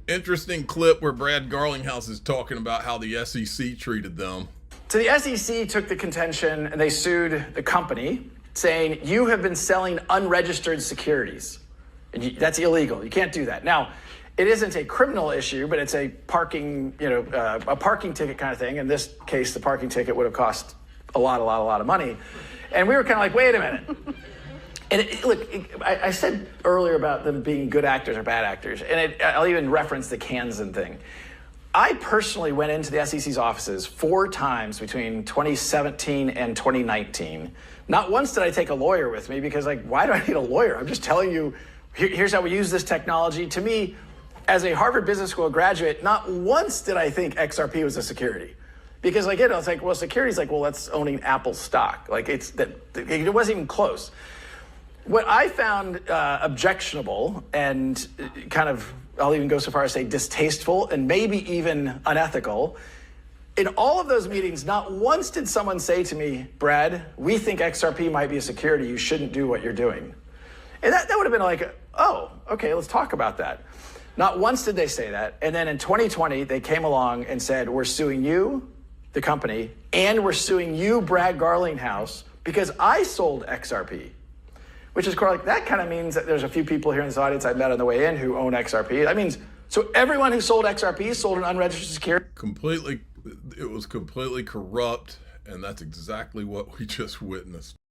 Interesting clip where Brad Garlinghouse is talking about how the SEC treated them. So the SEC took the contention and they sued the company, saying you have been selling unregistered securities. That's illegal. You can't do that. Now, it isn't a criminal issue, but it's a parking, a parking ticket kind of thing. In this case, the parking ticket would have cost a lot of money. And we were kind of like, wait a minute. And I said earlier about them being good actors or bad actors, and I'll even reference the Kansan thing. I personally went into the SEC's offices 4 times between 2017 and 2019. Not once did I take a lawyer with me because, why do I need a lawyer? I'm just telling you, here's how we use this technology. To me, as a Harvard Business School graduate, not once did I think XRP was a security. Because it's like, well, security's like, well, that's owning Apple stock. It wasn't even close. What I found objectionable and kind of, I'll even go so far as to say distasteful and maybe even unethical, in all of those meetings, not once did someone say to me, Brad, we think XRP might be a security. You shouldn't do what you're doing. And that would have been like, oh, okay, let's talk about that. Not once did they say that. And then in 2020, they came along and said, we're suing you, the company, and we're suing you, Brad Garlinghouse, because I sold XRP. Which is that kind of means that there's a few people here in this audience I met on the way in who own XRP. That means, so everyone who sold XRP sold an unregistered security? It was completely corrupt, and that's exactly what we just witnessed.